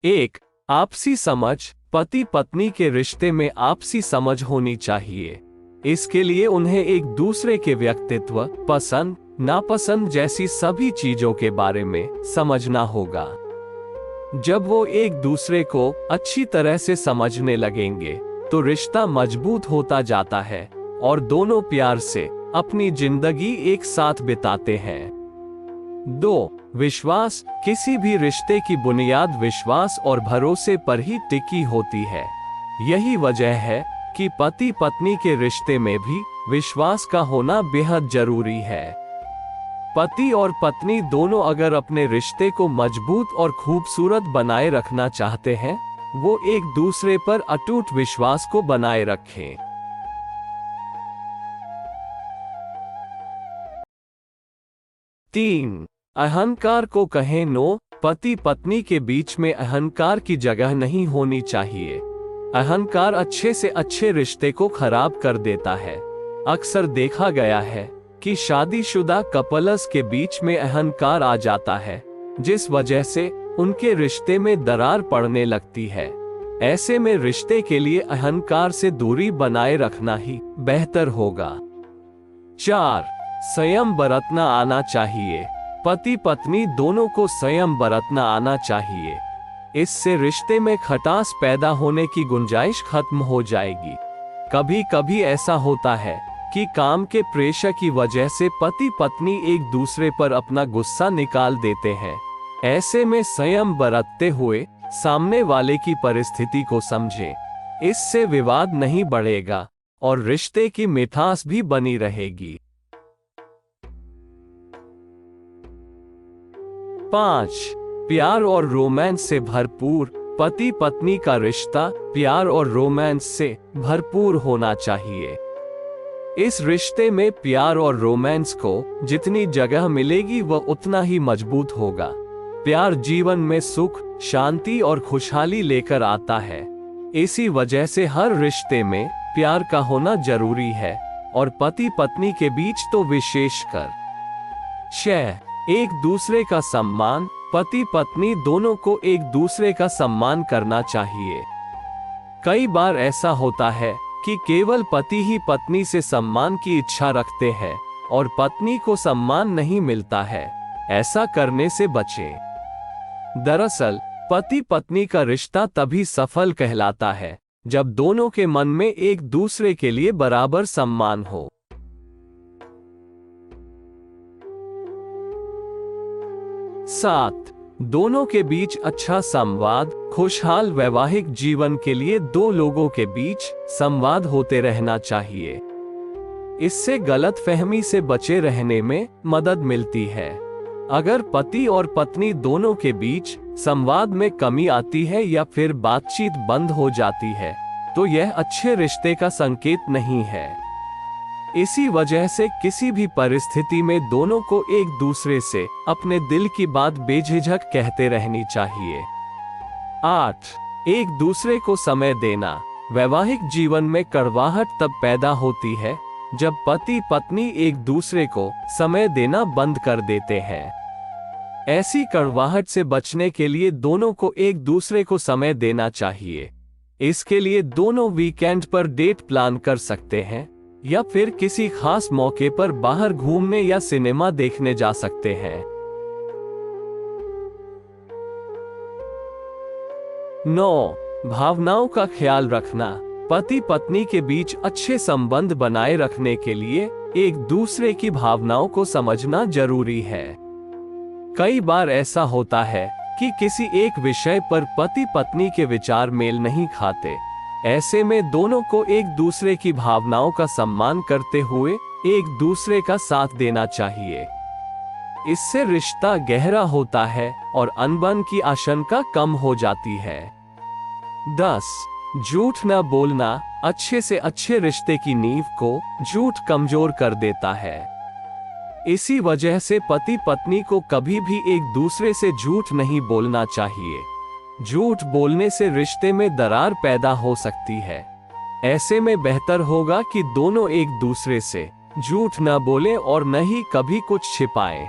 एक, आपसी समझ। पति पत्नी के रिश्ते में आपसी समझ होनी चाहिए। इसके लिए उन्हें एक दूसरे के व्यक्तित्व, पसंद, नापसंद जैसी सभी चीजों के बारे में समझना होगा। जब वो एक दूसरे को अच्छी तरह से समझने लगेंगे तो रिश्ता मजबूत होता जाता है और दोनों प्यार से अपनी जिंदगी एक साथ बिताते हैं। 2, विश्वास। किसी भी रिश्ते की बुनियाद विश्वास और भरोसे पर ही टिकी होती है। यही वजह है कि पति पत्नी के रिश्ते में भी विश्वास का होना बेहद जरूरी है। पति और पत्नी दोनों अगर अपने रिश्ते को मजबूत और खूबसूरत बनाए रखना चाहते हैं, वो एक दूसरे पर अटूट विश्वास को बनाए रखें। 3, अहंकार को कहें नो। पति पत्नी के बीच में अहंकार की जगह नहीं होनी चाहिए। अहंकार अच्छे से अच्छे रिश्ते को खराब कर देता है। अक्सर देखा गया है कि शादीशुदा कपल्स के बीच में अहंकार आ जाता है, जिस वजह से उनके रिश्ते में दरार पड़ने लगती है। ऐसे में रिश्ते के लिए अहंकार से दूरी बनाए रखना ही बेहतर होगा। 4, संयम बरतना आना चाहिए। पति पत्नी दोनों को संयम बरतना आना चाहिए। इससे रिश्ते में खटास पैदा होने की गुंजाइश खत्म हो जाएगी। कभी कभी ऐसा होता है कि काम के प्रेशर की वजह से पति पत्नी एक दूसरे पर अपना गुस्सा निकाल देते हैं। ऐसे में संयम बरतते हुए सामने वाले की परिस्थिति को समझें। इससे विवाद नहीं बढ़ेगा और रिश्ते की मिठास भी बनी रहेगी। 5, प्यार और रोमांस से भरपूर। पति पत्नी का रिश्ता प्यार और रोमांस से भरपूर होना चाहिए। इस रिश्ते में प्यार और रोमांस को जितनी जगह मिलेगी वह उतना ही मजबूत होगा। प्यार जीवन में सुख, शांति और खुशहाली लेकर आता है। इसी वजह से हर रिश्ते में प्यार का होना जरूरी है और पति पत्नी के बीच तो विशेषकर। 6, एक दूसरे का सम्मान। पति पत्नी दोनों को एक दूसरे का सम्मान करना चाहिए। कई बार ऐसा होता है कि केवल पति ही पत्नी से सम्मान की इच्छा रखते हैं और पत्नी को सम्मान नहीं मिलता है। ऐसा करने से बचें। दरअसल पति पत्नी का रिश्ता तभी सफल कहलाता है जब दोनों के मन में एक दूसरे के लिए बराबर सम्मान हो। 7, दोनों के बीच अच्छा संवाद। खुशहाल वैवाहिक जीवन के लिए दो लोगों के बीच संवाद होते रहना चाहिए। इससे गलतफहमी से बचे रहने में मदद मिलती है। अगर पति और पत्नी दोनों के बीच संवाद में कमी आती है या फिर बातचीत बंद हो जाती है, तो यह अच्छे रिश्ते का संकेत नहीं है। इसी वजह से किसी भी परिस्थिति में दोनों को एक दूसरे से अपने दिल की बात बेझिझक कहते रहनी चाहिए। 8, एक दूसरे को समय देना। वैवाहिक जीवन में कड़वाहट तब पैदा होती है जब पति पत्नी एक दूसरे को समय देना बंद कर देते हैं। ऐसी कड़वाहट से बचने के लिए दोनों को एक दूसरे को समय देना चाहिए। इसके लिए दोनों वीकेंड पर डेट प्लान कर सकते हैं या फिर किसी खास मौके पर बाहर घूमने या सिनेमा देखने जा सकते हैं। 9, भावनाओं का ख्याल रखना। पति पत्नी के बीच अच्छे संबंध बनाए रखने के लिए एक दूसरे की भावनाओं को समझना जरूरी है। कई बार ऐसा होता है कि किसी एक विषय पर पति पत्नी के विचार मेल नहीं खाते। ऐसे में दोनों को एक दूसरे की भावनाओं का सम्मान करते हुए एक दूसरे का साथ देना चाहिए। इससे रिश्ता गहरा होता है और अनबन की आशंका कम हो जाती है। 10, झूठ न बोलना। अच्छे से अच्छे रिश्ते की नींव को झूठ कमजोर कर देता है। इसी वजह से पति पत्नी को कभी भी एक दूसरे से झूठ नहीं बोलना चाहिए। झूठ बोलने से रिश्ते में दरार पैदा हो सकती है। ऐसे में बेहतर होगा कि दोनों एक दूसरे से झूठ न बोलें और न ही कभी कुछ छिपाएं।